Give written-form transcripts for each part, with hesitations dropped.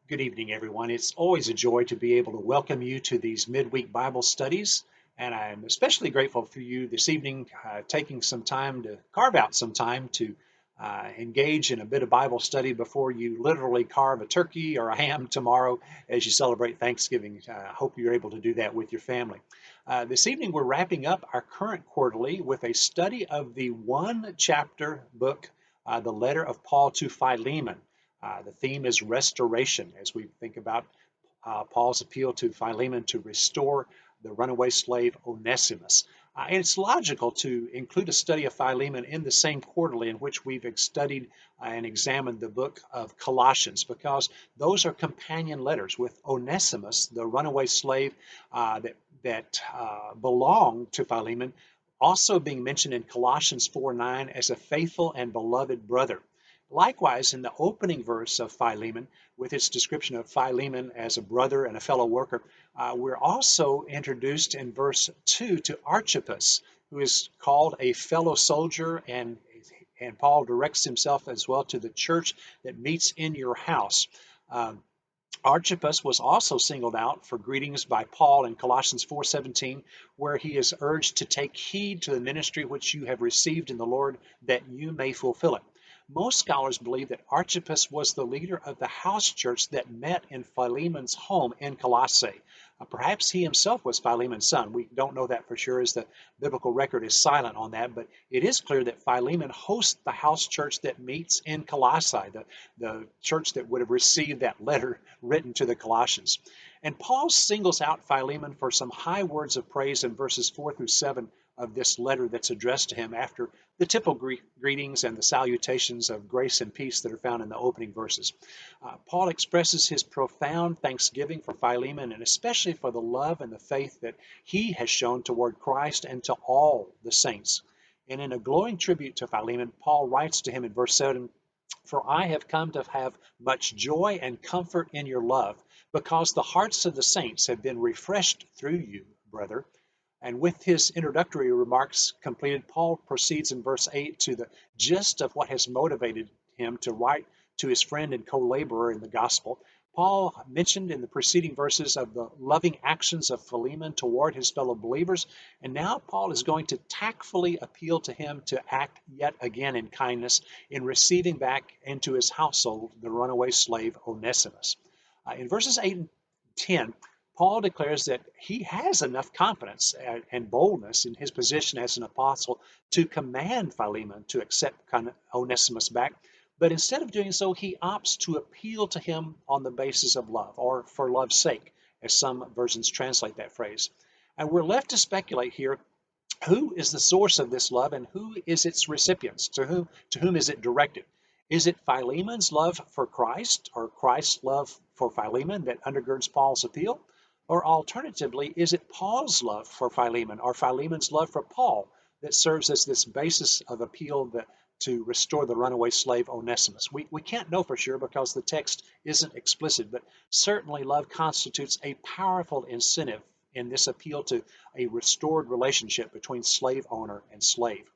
Good evening, everyone. It's always a joy to be able to welcome you to these midweek Bible studies. And I'm especially grateful for you this evening taking some time to carve out some time to engage in a bit of Bible study before you literally carve a turkey or a ham tomorrow as you celebrate Thanksgiving. I hope you're able to do that with your family. This evening, we're wrapping up our current quarterly with a study of the one chapter book, the letter of Paul to Philemon. The theme is restoration as we think about Paul's appeal to Philemon to restore the runaway slave Onesimus. And it's logical to include a study of Philemon in the same quarterly in which we've studied and examined the book of Colossians, because those are companion letters with Onesimus, the runaway slave that belonged to Philemon, also being mentioned in Colossians 4:9 as a faithful and beloved brother. Likewise, in the opening verse of Philemon, with its description of Philemon as a brother and a fellow worker, we're also introduced in verse 2 to Archippus, who is called a fellow soldier, and Paul directs himself as well to the church that meets in your house. Um, Archippus was also singled out for greetings by Paul in Colossians 4:17, where he is urged to take heed to the ministry which you have received in the Lord, that you may fulfill it. Most scholars believe that Archippus was the leader of the house church that met in Philemon's home in Colossae. Perhaps he himself was Philemon's son. We don't know that for sure, as the biblical record is silent on that, but it is clear that Philemon hosts the house church that meets in Colossae, the church that would have received that letter written to the Colossians. And Paul singles out Philemon for some high words of praise in verses 4 through 7 of this letter that's addressed to him after the typical greetings and the salutations of grace and peace that are found in the opening verses. Paul expresses his profound thanksgiving for Philemon, and especially for the love and the faith that he has shown toward Christ and to all the saints. And in a glowing tribute to Philemon, Paul writes to him in verse 7, "For I have come to have much joy and comfort in your love, because the hearts of the saints have been refreshed through you, brother." And with his introductory remarks completed, Paul proceeds in verse 8 to the gist of what has motivated him to write to his friend and co laborer in the gospel. Paul mentioned in the preceding verses of the loving actions of Philemon toward his fellow believers, and now Paul is going to tactfully appeal to him to act yet again in kindness in receiving back into his household the runaway slave Onesimus. In verses 8 and 10, Paul declares that he has enough confidence and boldness in his position as an apostle to command Philemon to accept Onesimus back. But instead of doing so, he opts to appeal to him on the basis of love, or for love's sake, as some versions translate that phrase. And we're left to speculate here, who is the source of this love and who is its recipients? To whom is it directed? Is it Philemon's love for Christ, or Christ's love for Philemon, that undergirds Paul's appeal? Or alternatively, is it Paul's love for Philemon, or Philemon's love for Paul, that serves as this basis of appeal to restore the runaway slave Onesimus? We can't know for sure because the text isn't explicit, but certainly love constitutes a powerful incentive in this appeal to a restored relationship between slave owner and slave.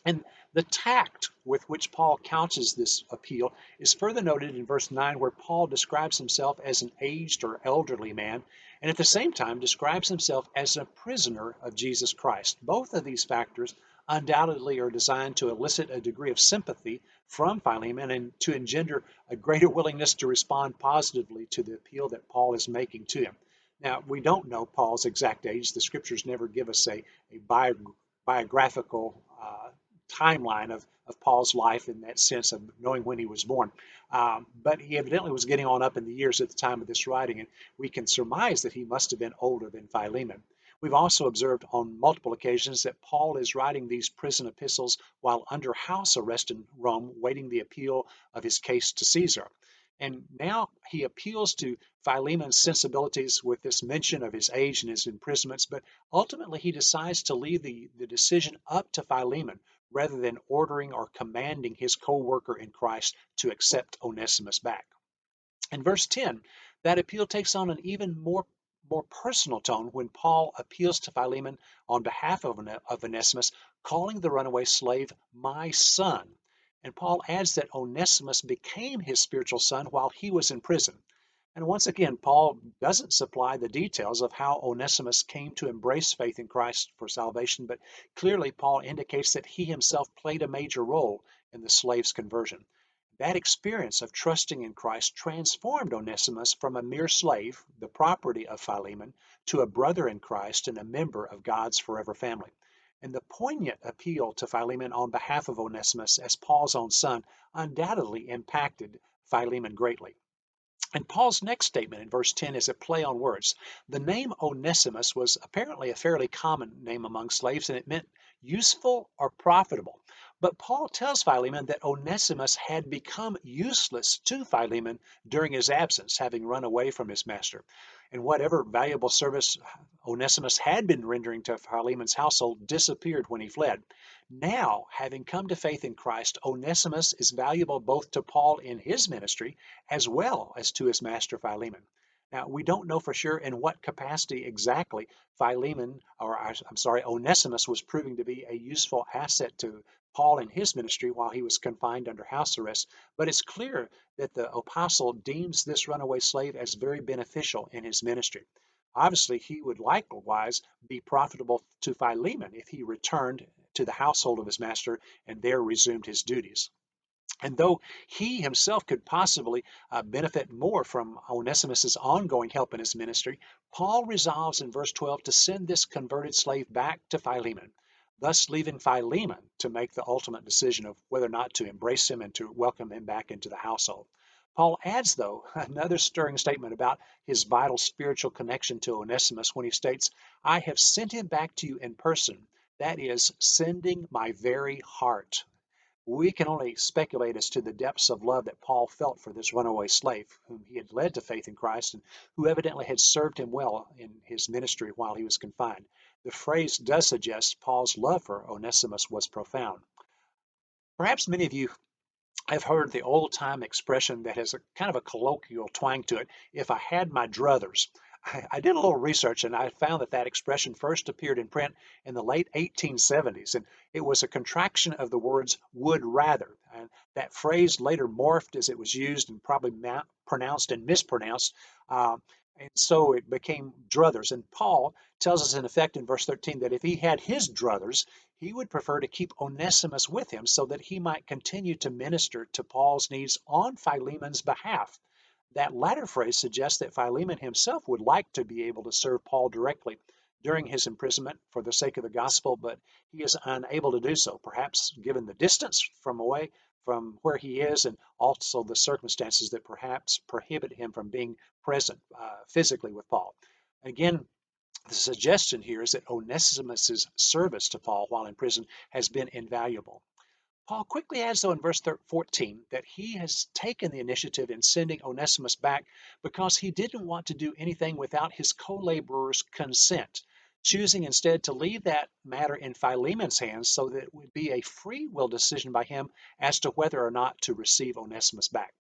And the tact with which Paul couches this appeal is further noted in verse 9, where Paul describes himself as an aged or elderly man, and at the same time describes himself as a prisoner of Jesus Christ. Both of these factors undoubtedly are designed to elicit a degree of sympathy from Philemon and to engender a greater willingness to respond positively to the appeal that Paul is making to him. Now, we don't know Paul's exact age. The scriptures never give us a biographical timeline of Paul's life in that sense of knowing when he was born. But he evidently was getting on up in the years at the time of this writing, and we can surmise that he must have been older than Philemon. We've also observed on multiple occasions that Paul is writing these prison epistles while under house arrest in Rome, waiting the appeal of his case to Caesar. And now he appeals to Philemon's sensibilities with this mention of his age and his imprisonments, but ultimately he decides to leave the decision up to Philemon rather than ordering or commanding his co-worker in Christ to accept Onesimus back. In verse 10, that appeal takes on an even more personal tone when Paul appeals to Philemon on behalf of Onesimus, calling the runaway slave my son. And Paul adds that Onesimus became his spiritual son while he was in prison. And once again, Paul doesn't supply the details of how Onesimus came to embrace faith in Christ for salvation, but clearly Paul indicates that he himself played a major role in the slave's conversion. That experience of trusting in Christ transformed Onesimus from a mere slave, the property of Philemon, to a brother in Christ and a member of God's forever family. And the poignant appeal to Philemon on behalf of Onesimus as Paul's own son undoubtedly impacted Philemon greatly. And Paul's next statement in verse 10 is a play on words. The name Onesimus was apparently a fairly common name among slaves, and it meant useful or profitable. But Paul tells Philemon that Onesimus had become useless to Philemon during his absence, having run away from his master. And whatever valuable service Onesimus had been rendering to Philemon's household disappeared when he fled. Now, having come to faith in Christ, Onesimus is valuable both to Paul in his ministry as well as to his master Philemon. Now, we don't know for sure in what capacity exactly Onesimus was proving to be a useful asset to Paul in his ministry while he was confined under house arrest, but it's clear that the apostle deems this runaway slave as very beneficial in his ministry. Obviously, he would likewise be profitable to Philemon if he returned to the household of his master and there resumed his duties. And though he himself could possibly benefit more from Onesimus's ongoing help in his ministry, Paul resolves in verse 12 to send this converted slave back to Philemon, thus leaving Philemon to make the ultimate decision of whether or not to embrace him and to welcome him back into the household. Paul adds, though, another stirring statement about his vital spiritual connection to Onesimus when he states, I have sent him back to you in person, that is, sending my very heart. We can only speculate as to the depths of love that Paul felt for this runaway slave, whom he had led to faith in Christ and who evidently had served him well in his ministry while he was confined. The phrase does suggest Paul's love for Onesimus was profound. Perhaps many of you I've heard the old time expression that has a kind of a colloquial twang to it, if I had my druthers. I did a little research and I found that that expression first appeared in print in the late 1870s, and it was a contraction of the words would rather. And that phrase later morphed as it was used and probably pronounced and mispronounced. And so it became druthers. And Paul tells us in effect in verse 13 that if he had his druthers, he would prefer to keep Onesimus with him so that he might continue to minister to Paul's needs on Philemon's behalf. That latter phrase suggests that Philemon himself would like to be able to serve Paul directly during his imprisonment for the sake of the gospel, but he is unable to do so, perhaps given the distance from where he is and also the circumstances that perhaps prohibit him from being present physically with Paul. Again, the suggestion here is that Onesimus's service to Paul while in prison has been invaluable. Paul quickly adds, though, in verse 14, that he has taken the initiative in sending Onesimus back because he didn't want to do anything without his co laborer's consent, choosing instead to leave that matter in Philemon's hands so that it would be a free will decision by him as to whether or not to receive Onesimus back.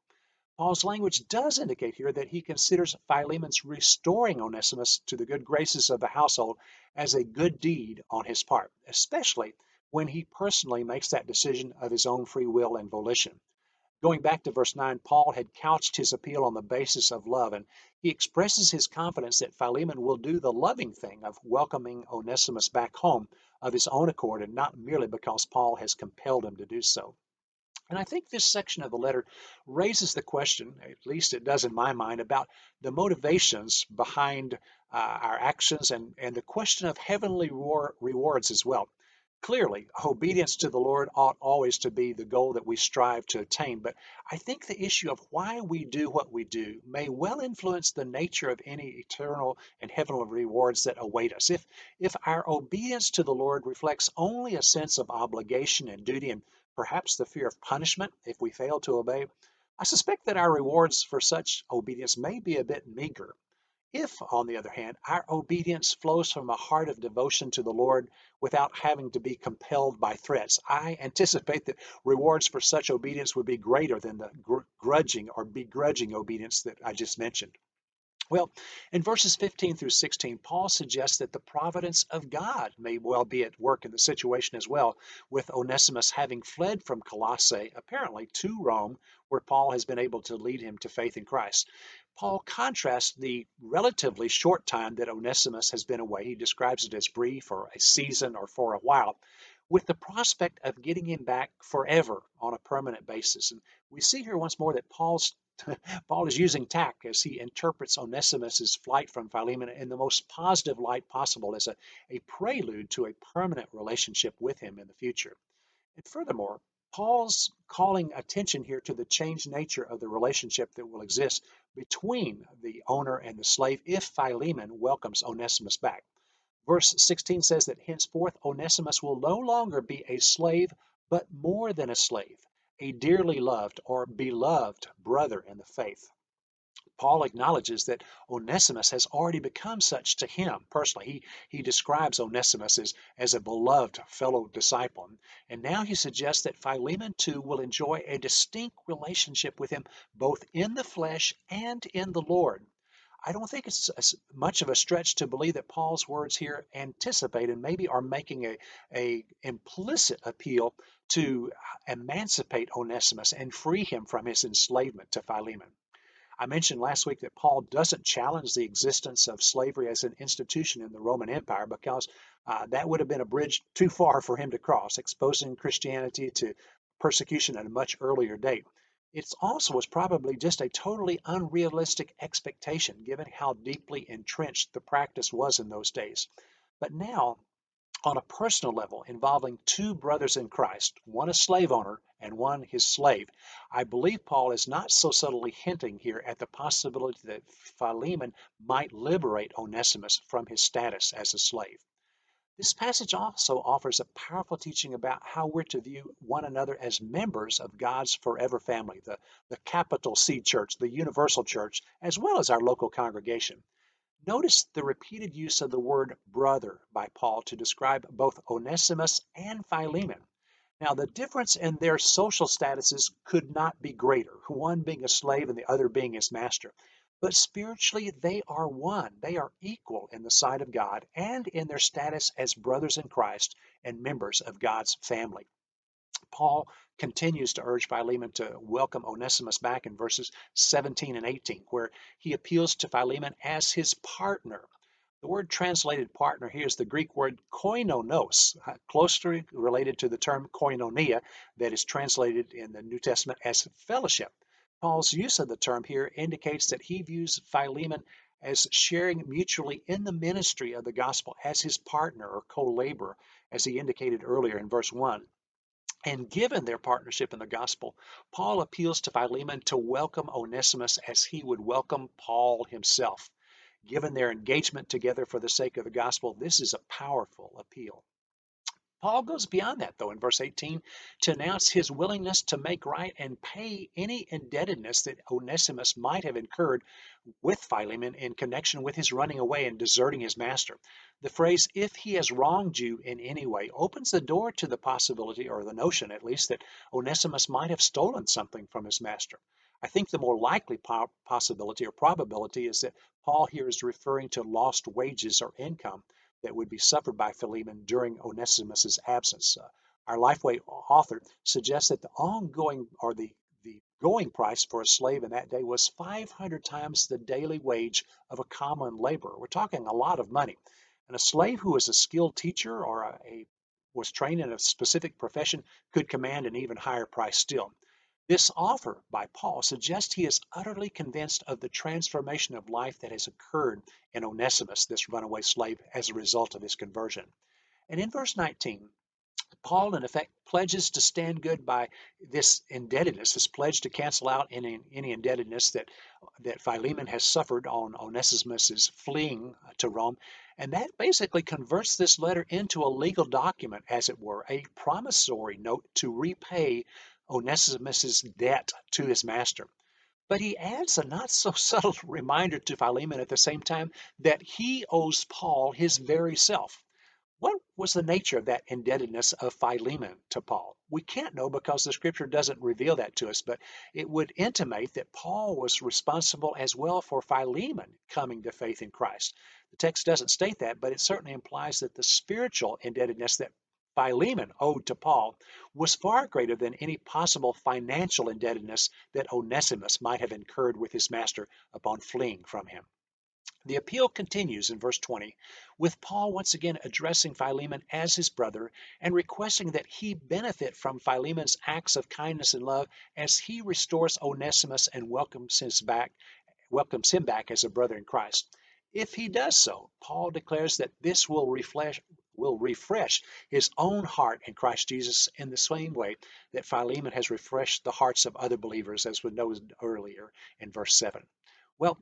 Paul's language does indicate here that he considers Philemon's restoring Onesimus to the good graces of the household as a good deed on his part, especially when he personally makes that decision of his own free will and volition. Going back to verse 9, Paul had couched his appeal on the basis of love, and he expresses his confidence that Philemon will do the loving thing of welcoming Onesimus back home of his own accord and not merely because Paul has compelled him to do so. And I think this section of the letter raises the question, at least it does in my mind, about the motivations behind our actions and the question of heavenly rewards as well. Clearly, obedience to the Lord ought always to be the goal that we strive to attain, but I think the issue of why we do what we do may well influence the nature of any eternal and heavenly rewards that await us. If our obedience to the Lord reflects only a sense of obligation and duty and perhaps the fear of punishment if we fail to obey, I suspect that our rewards for such obedience may be a bit meager. If, on the other hand, our obedience flows from a heart of devotion to the Lord without having to be compelled by threats, I anticipate that rewards for such obedience would be greater than the grudging or begrudging obedience that I just mentioned. Well, in verses 15 through 16, Paul suggests that the providence of God may well be at work in the situation as well, with Onesimus having fled from Colossae, apparently to Rome, where Paul has been able to lead him to faith in Christ. Paul contrasts the relatively short time that Onesimus has been away, he describes it as brief or a season or for a while, with the prospect of getting him back forever on a permanent basis. And we see here once more that Paul is using tact as he interprets Onesimus's flight from Philemon in the most positive light possible as a prelude to a permanent relationship with him in the future. And furthermore, Paul's calling attention here to the changed nature of the relationship that will exist between the owner and the slave if Philemon welcomes Onesimus back. Verse 16 says that henceforth Onesimus will no longer be a slave, but more than a slave, a dearly loved or beloved brother in the faith. Paul acknowledges that Onesimus has already become such to him personally. He describes Onesimus as a beloved fellow disciple. And now he suggests that Philemon too will enjoy a distinct relationship with him both in the flesh and in the Lord. I don't think it's much of a stretch to believe that Paul's words here anticipate and maybe are making a implicit appeal to emancipate Onesimus and free him from his enslavement to Philemon. I mentioned last week that Paul doesn't challenge the existence of slavery as an institution in the Roman Empire because that would have been a bridge too far for him to cross, exposing Christianity to persecution at a much earlier date. It also was probably just a totally unrealistic expectation given how deeply entrenched the practice was in those days. But now, on a personal level involving two brothers in Christ, one a slave owner and one his slave, I believe Paul is not so subtly hinting here at the possibility that Philemon might liberate Onesimus from his status as a slave. This passage also offers a powerful teaching about how we're to view one another as members of God's forever family, the capital C church, the universal church, as well as our local congregation. Notice the repeated use of the word brother by Paul to describe both Onesimus and Philemon. Now, the difference in their social statuses could not be greater, one being a slave and the other being his master. But spiritually, they are one. They are equal in the sight of God and in their status as brothers in Christ and members of God's family. Paul continues to urge Philemon to welcome Onesimus back in verses 17 and 18, where he appeals to Philemon as his partner. The word translated partner here is the Greek word koinonos, closely related to the term koinonia that is translated in the New Testament as fellowship. Paul's use of the term here indicates that he views Philemon as sharing mutually in the ministry of the gospel as his partner or co-laborer, as he indicated earlier in verse 1. And given their partnership in the gospel, Paul appeals to Philemon to welcome Onesimus as he would welcome Paul himself. Given their engagement together for the sake of the gospel, this is a powerful appeal. Paul goes beyond that, though, in verse 18 to announce his willingness to make right and pay any indebtedness that Onesimus might have incurred with Philemon in connection with his running away and deserting his master. The phrase, if he has wronged you in any way, opens the door to the possibility, or the notion at least, that Onesimus might have stolen something from his master. I think the more likely possibility or probability is that Paul here is referring to lost wages or income that would be suffered by Philemon during Onesimus's absence. Our Lifeway author suggests that the ongoing or the going price for a slave in that day was 500 times the daily wage of a common laborer. We're talking a lot of money. And a slave who was a skilled teacher or was trained in a specific profession could command an even higher price still. This offer by Paul suggests he is utterly convinced of the transformation of life that has occurred in Onesimus, this runaway slave, as a result of his conversion. And in verse 19, Paul, in effect, pledges to stand good by this indebtedness, this pledge to cancel out any indebtedness that Philemon has suffered on Onesimus's fleeing to Rome. And that basically converts this letter into a legal document, as it were, a promissory note to repay Onesimus's debt to his master. But he adds a not so subtle reminder to Philemon at the same time that he owes Paul his very self. What was the nature of that indebtedness of Philemon to Paul? We can't know because the scripture doesn't reveal that to us, but it would intimate that Paul was responsible as well for Philemon coming to faith in Christ. The text doesn't state that, but it certainly implies that the spiritual indebtedness that Philemon owed to Paul was far greater than any possible financial indebtedness that Onesimus might have incurred with his master upon fleeing from him. The appeal continues in verse 20, with Paul once again addressing Philemon as his brother and requesting that he benefit from Philemon's acts of kindness and love as he restores Onesimus and welcomes him back as a brother in Christ. If he does so, Paul declares that this will refresh his own heart in Christ Jesus in the same way that Philemon has refreshed the hearts of other believers, as we noted earlier in verse 7. Well,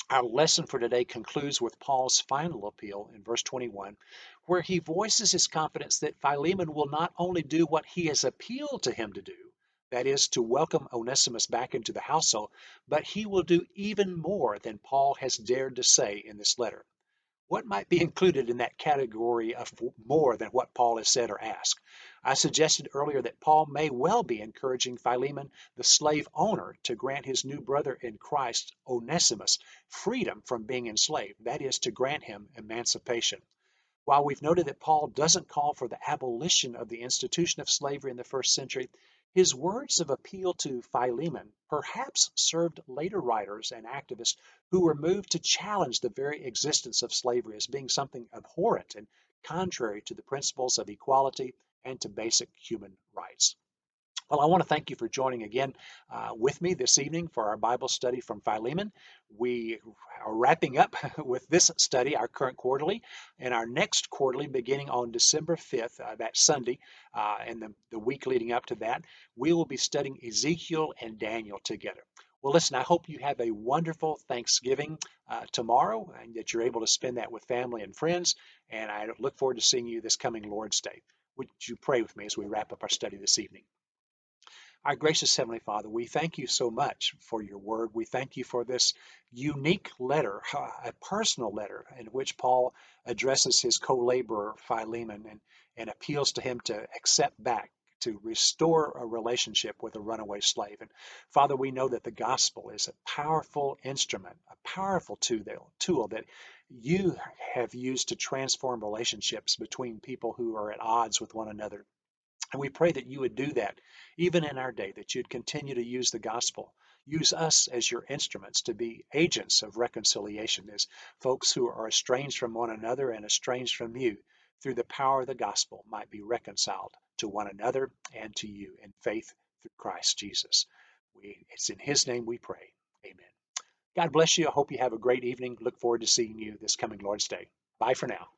our lesson for today concludes with Paul's final appeal in verse 21, where he voices his confidence that Philemon will not only do what he has appealed to him to do, that is, to welcome Onesimus back into the household, but he will do even more than Paul has dared to say in this letter. What might be included in that category of more than what Paul has said or asked? I suggested earlier that Paul may well be encouraging Philemon, the slave owner, to grant his new brother in Christ, Onesimus, freedom from being enslaved, that is, to grant him emancipation. While we've noted that Paul doesn't call for the abolition of the institution of slavery in the first century, his words of appeal to Philemon perhaps served later writers and activists who were moved to challenge the very existence of slavery as being something abhorrent and contrary to the principles of equality and to basic human rights. Well, I want to thank you for joining again with me this evening for our Bible study from Philemon. We are wrapping up with this study, our current quarterly, and our next quarterly beginning on December 5th, that Sunday, and the week leading up to that, we will be studying Ezekiel and Daniel together. Well, listen, I hope you have a wonderful Thanksgiving tomorrow and that you're able to spend that with family and friends. And I look forward to seeing you this coming Lord's Day. Would you pray with me as we wrap up our study this evening? Our gracious Heavenly Father, we thank you so much for your word. We thank you for this unique letter, a personal letter, in which Paul addresses his co laborer Philemon and appeals to him to accept back, to restore a relationship with a runaway slave. And Father, we know that the gospel is a powerful instrument, a powerful tool that you have used to transform relationships between people who are at odds with one another. And we pray that you would do that even in our day, that you'd continue to use the gospel, use us as your instruments to be agents of reconciliation, as folks who are estranged from one another and estranged from you through the power of the gospel might be reconciled to one another and to you in faith through Christ Jesus. It's in his name we pray. Amen. God bless you. I hope you have a great evening. Look forward to seeing you this coming Lord's Day. Bye for now.